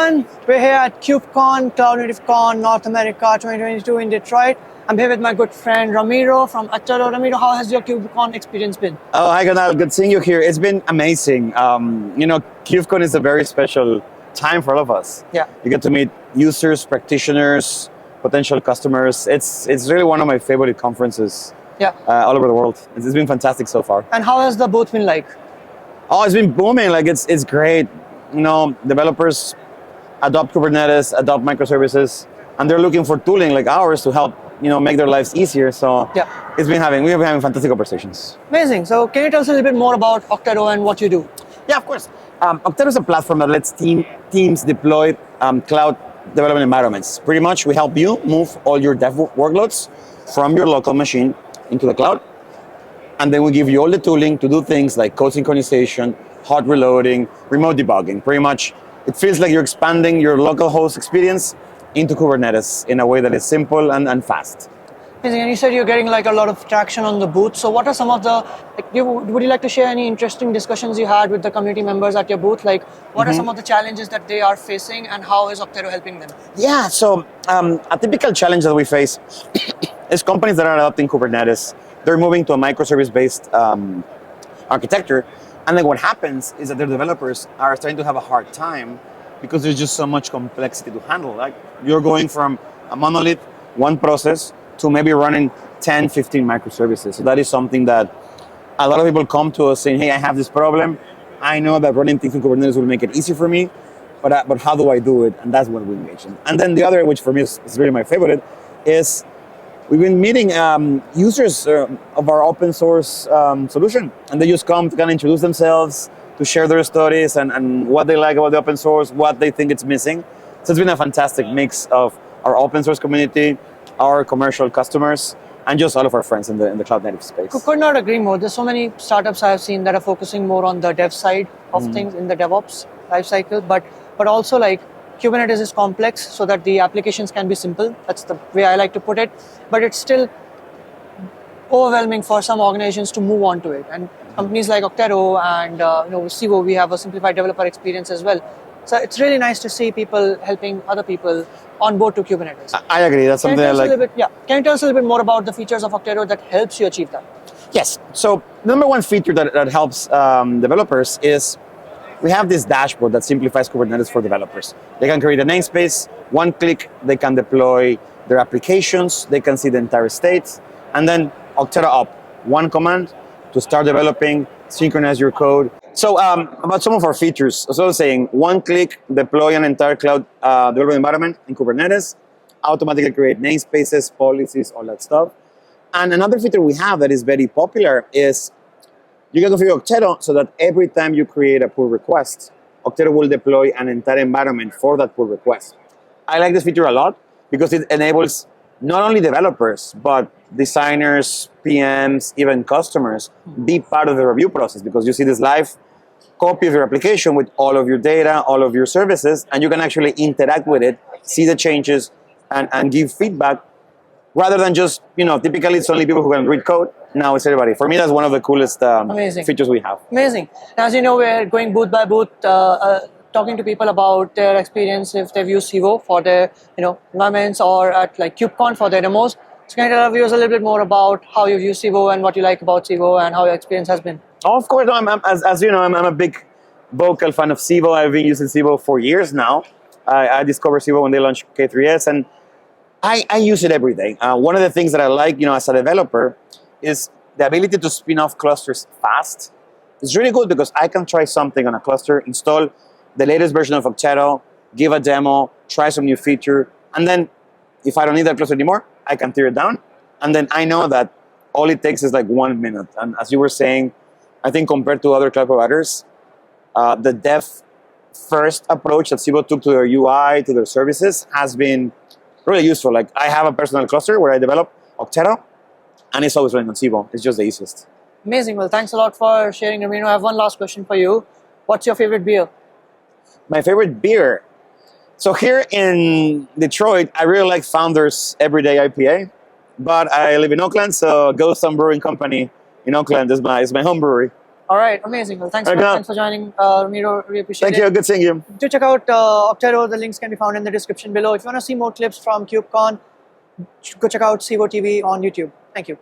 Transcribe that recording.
everyone, we're here at KubeCon, Cloud Native Con, North America 2022 in Detroit. I'm here with my good friend Ramiro from Okteto. Ramiro, how has your KubeCon experience been? Oh, hi Ganal, good seeing you here. It's been amazing. KubeCon is a very special time for all of us. Yeah. You get to meet users, practitioners, potential customers. It's really one of my favorite conferences. Yeah. All over the world. It's been fantastic so far. And how has the booth been like? Oh, it's been booming. Like it's great. Developers adopt Kubernetes, adopt microservices, and they're looking for tooling like ours to help make their lives easier. So yeah, we've been having fantastic conversations. Amazing. So can you tell us a little bit more about Okteto and what you do? Yeah, of course. Okteto is a platform that lets teams deploy cloud development environments. Pretty much, we help you move all your dev workloads from your local machine into the cloud. And then we give you all the tooling to do things like code synchronization, hot reloading, remote debugging. Pretty much, it feels like you're expanding your local host experience into Kubernetes in a way that is simple and fast. Amazing. And you said you're getting like a lot of traction on the booth. So what are some of the, would you like to share any interesting discussions you had with the community members at your booth? Like what are some of the challenges that they are facing and how is Okteto helping them? Yeah, so a typical challenge that we face is companies that are adopting Kubernetes. They're moving to a microservice-based architecture. And then what happens is that their developers are starting to have a hard time because there's just so much complexity to handle. Like you're going from a monolith, one process, to maybe running 10, 15 microservices. So that is something that a lot of people come to us saying, hey, I have this problem. I know that running things in Kubernetes will make it easy for me, but how do I do it? And that's when we engage them. And then the other, which for me is really my favorite, is we've been meeting users of our open source solution, and they just come to kind of introduce themselves, to share their stories and what they like about the open source, what they think it's missing. So it's been a fantastic mix of our open source community, our commercial customers, and just all of our friends in the cloud native space. Could not agree more. There's so many startups I have seen that are focusing more on the dev side of things in the DevOps lifecycle, but also like Kubernetes is complex so that the applications can be simple. That's the way I like to put it. But it's still overwhelming for some organizations to move on to it. And companies like Okteto and Civo, we have a simplified developer experience as well. So it's really nice to see people helping other people on board to Kubernetes. I agree. That's something I like. Can you tell us a little bit more about the features of Okteto that helps you achieve that? Yes. So number one feature that helps developers is we have this dashboard that simplifies Kubernetes for developers. They can create a namespace, one click, they can deploy their applications, they can see the entire state, and then Okteto up, one command to start developing, synchronize your code. So about some of our features, as I was saying, one click, deploy an entire cloud development environment in Kubernetes, automatically create namespaces, policies, all that stuff. And another feature we have that is very popular is you can configure Okteto so that every time you create a pull request, Okteto will deploy an entire environment for that pull request. I like this feature a lot because it enables not only developers, but designers, PMs, even customers be part of the review process because you see this live copy of your application with all of your data, all of your services, and you can actually interact with it, see the changes, and give feedback rather than just, typically it's only people who can read code. Now it's everybody. For me, that's one of the coolest features we have. Amazing. As you know, we're going booth by booth, talking to people about their experience if they've used Civo for their, environments or at like KubeCon for their demos. So can you tell our viewers a little bit more about how you've used Civo and what you like about Civo and how your experience has been? Oh, of course. As you know, I'm a big vocal fan of Civo. I've been using Civo for years now. I discovered Civo when they launched K3S, and I use it every day. One of the things that I like, as a developer, is the ability to spin off clusters fast. It's really good because I can try something on a cluster, install the latest version of Okteto, give a demo, try some new feature, and then if I don't need that cluster anymore, I can tear it down. And then I know that all it takes is like 1 minute. And as you were saying, I think compared to other cloud providers, the dev-first approach that Civo took to their UI, to their services, has been really useful. Like I have a personal cluster where I develop Okteto, and it's always running on Civo. It's just the easiest. Amazing. Well, thanks a lot for sharing, Ramiro. I have one last question for you. What's your favorite beer? My favorite beer? So here in Detroit, I really like Founders Everyday IPA, but I live in Oakland, so Ghost Town Brewing Company in Oakland is my home brewery. All right, amazing. Well, thanks, Right, thanks for joining, Ramiro. Really appreciate Thank it. you. Good seeing you. Do check out Okteto. The links can be found in the description below. If you want to see more clips from KubeCon, go check out Civo TV on YouTube. Thank you.